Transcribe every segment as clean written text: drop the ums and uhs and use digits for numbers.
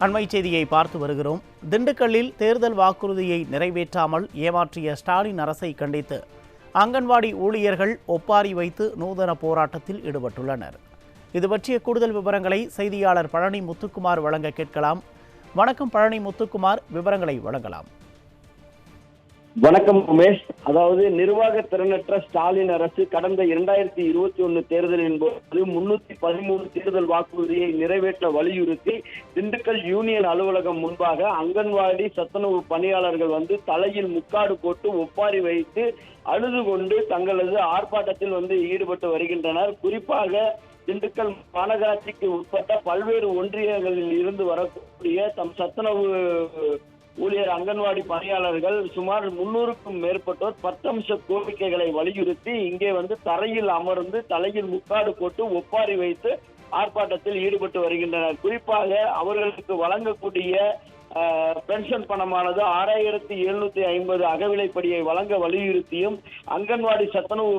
அண்மை செய்தியை பார்த்து வருகிறோம். திண்டுக்கல்லில் தேர்தல் வாக்குறுதியை நிறைவேற்றாமல் ஏமாற்றிய ஸ்டாலின் அரசை கண்டித்து அங்கன்வாடி ஊழியர்கள் ஒப்பாரி வைத்து நூதன போராட்டத்தில் ஈடுபட்டுள்ளனர். இது பற்றிய கூடுதல் விவரங்களை செய்தியாளர் பழனி முத்துக்குமார் வழங்க கேட்கலாம். வணக்கம் பழனி முத்துக்குமார், விவரங்களை வழங்கலாம். வணக்கம் உமேஷ். அதாவது நிர்வாக திறனற்ற ஸ்டாலின் அரசு கடந்த 2021 தேர்தலின் போது 313 தேர்தல் வாக்குறுதியை நிறைவேற்ற வலியுறுத்தி திண்டுக்கல் யூனியன் அலுவலகம் முன்பாக அங்கன்வாடி சத்துணவு பணியாளர்கள் தலையில் முக்காடு போட்டு ஒப்பாரி வைத்து அழுது கொண்டு தங்களது ஆர்ப்பாட்டத்தில் ஈடுபட்டு வருகின்றனர். குறிப்பாக திண்டுக்கல் மாநகராட்சிக்கு உட்பட்ட பல்வேறு ஒன்றியங்களில் இருந்து வரக்கூடிய தம் சத்துணவு ஊழியர் அங்கன்வாடி பணியாளர்கள் சுமார் 300க்கும் மேற்பட்டோர் 10 அம்ச கோரிக்கைகளை வலியுறுத்தி இங்கே தரையில் அமர்ந்து தலையில் முக்காடு போட்டு ஒப்பாரி வைத்து ஆர்ப்பாட்டத்தில் ஈடுபட்டு வருகின்றனர். குறிப்பாக அவர்களுக்கு வழங்கக்கூடிய பென்ஷன் பணமானது 6750 அகவிலைப்படியை வழங்க வலியுறுத்தியும், அங்கன்வாடி சத்துணவு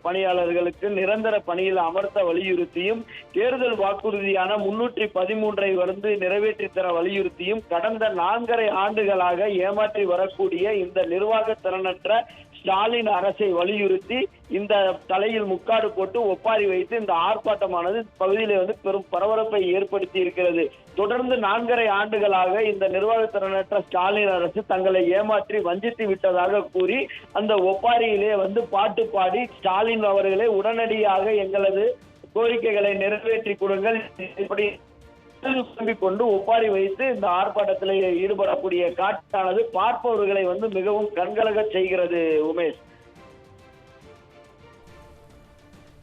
பணியாளர்களுக்கு நிரந்தர பணியில் அமர்த்த வலியுறுத்தியும், தேர்தல் வாக்குறுதியான 313 நிறைவேற்றி தர வலியுறுத்தியும் கடந்த 4.5 ஆண்டுகளாக ஏமாற்றி வரக்கூடிய இந்த நிர்வாக திறனற்ற ஸ்டாலின் அரசை வலியுறுத்தி இந்த தலையில் முக்காடு போட்டு ஒப்பாரி வைத்து இந்த ஆர்ப்பாட்டமானது பகுதியிலே பெரும் பரபரப்பை ஏற்படுத்தி இருக்கிறது. தொடர்ந்து 4.5 ஆண்டுகளாக இந்த நிர்வாக திறனற்ற ஸ்டாலின் அரசு தங்களை ஏமாற்றி வஞ்சித்து விட்டதாக கூறி அந்த ஒப்பாரியிலே பாட்டு பாடி ஸ்டாலின் அவர்களே உடனடியாக எங்களது கோரிக்கைகளை நிறைவேற்றி கொடுங்கள் இப்படி கொண்டு ஒப்பாரி வைத்து இந்த ஆர்ப்பாட்டத்தில் ஈடுபடக்கூடிய காட்சியானது பார்ப்பவர்களை மிகவும் கண்கலங்க செய்கிறது. உமேஷ்,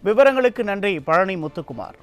விவரங்களுக்கு நன்றி பழனி முத்துக்குமார்.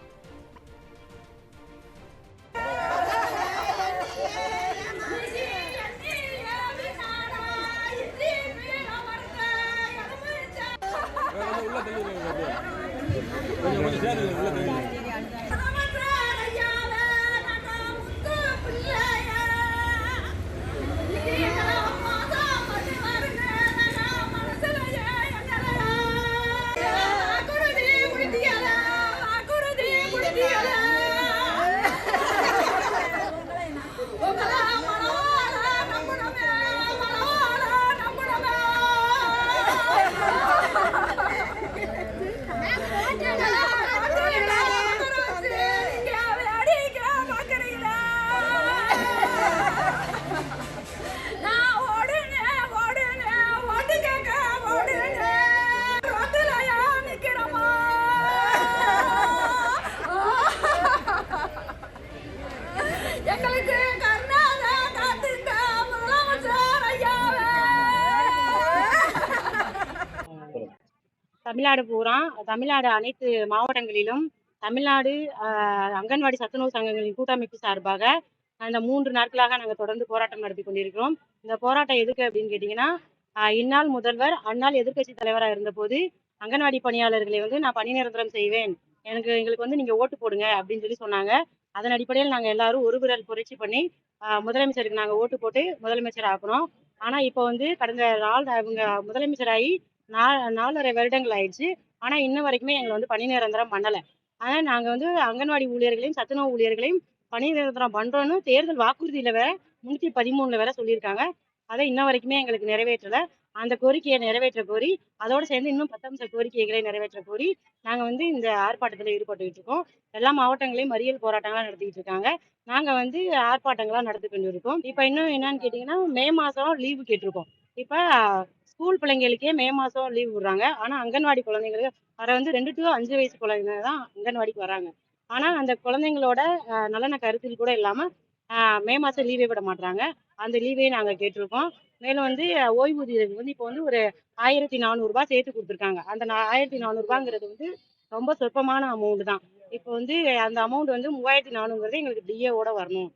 தமிழ்நாடு அனைத்து மாவட்டங்களிலும் தமிழ்நாடு அங்கன்வாடி சத்துணவு சங்கங்களின் கூட்டமைப்பு சார்பாக அந்த 3 நாட்களாக நாங்கள் தொடர்ந்து போராட்டம் நடத்தி கொண்டிருக்கிறோம். இந்த போராட்டம் எதுக்கு அப்படின்னு கேட்டிங்கன்னா, இந்நாள் முதல்வர் அந்நாள் எதிர்க்கட்சி தலைவராக இருந்தபோது அங்கன்வாடி பணியாளர்களை நான் பணி நிரந்தரம் செய்வேன், எங்களுக்கு நீங்கள் ஓட்டு போடுங்க அப்படின்னு சொல்லி சொன்னாங்க. அதன் அடிப்படையில் நாங்கள் எல்லாரும் ஒரு விரல் புரட்சி பண்ணி முதலமைச்சருக்கு நாங்கள் ஓட்டு போட்டு முதலமைச்சர் ஆக்கணும். ஆனால் இப்போ கடந்த அவங்க முதலமைச்சராகி 4.5 வருடங்கள் ஆயிடுச்சு. ஆனால் இன்ன வரைக்குமே எங்களை பணி நிரந்தரம் பண்ணலை. ஆனால் நாங்கள் அங்கன்வாடி ஊழியர்களையும் சத்துணவு ஊழியர்களையும் பணி நிரந்தரம் பண்ணுறோன்னு தேர்தல் வாக்குறுதியில் வேற 313 வேற சொல்லியிருக்காங்க. அதை இன்ன வரைக்குமே எங்களுக்கு நிறைவேற்றலை. அந்த கோரிக்கையை நிறைவேற்ற கோரி அதோடு சேர்ந்து இன்னும் 10 அம்ச கோரிக்கைகளை நிறைவேற்ற கோரி நாங்கள் இந்த ஆர்ப்பாட்டத்தில் ஈடுபட்டுக்கிட்டு இருக்கோம். எல்லா மாவட்டங்களையும் மறியல் போராட்டங்களாக நடத்திக்கிட்டு இருக்காங்க. நாங்கள் ஆர்ப்பாட்டங்களாக நடத்தி கொண்டு இருக்கோம். இப்போ இன்னும் என்னன்னு கேட்டிங்கன்னா, மே மாதம் லீவு கேட்டிருக்கோம். இப்போ ஸ்கூல் பிள்ளைங்களுக்கே மே மாதம் லீவ் விடுறாங்க. ஆனால் அங்கன்வாடி குழந்தைங்களுக்கு வர 2 to 5 வயசு குழந்தைங்க தான் அங்கன்வாடிக்கு வராங்க. ஆனால் அந்த குழந்தைங்களோட நலனை கருத்தில் கூட இல்லாமல் மே மாதம் லீவே விட மாட்டாங்க. அந்த லீவையும் நாங்கள் கேட்டிருக்கோம். மேலும் ஓய்வூதியருக்கு இப்போ ஒரு 1400 ரூபாய் சேர்த்து கொடுத்துருக்காங்க. அந்த 1400 ரூபாங்கிறது ரொம்ப சொற்பமான அமௌண்ட் தான். இப்போ அந்த அமௌண்ட் 3400ங்கிறது எங்களுக்கு டிஏவோட வரணும்.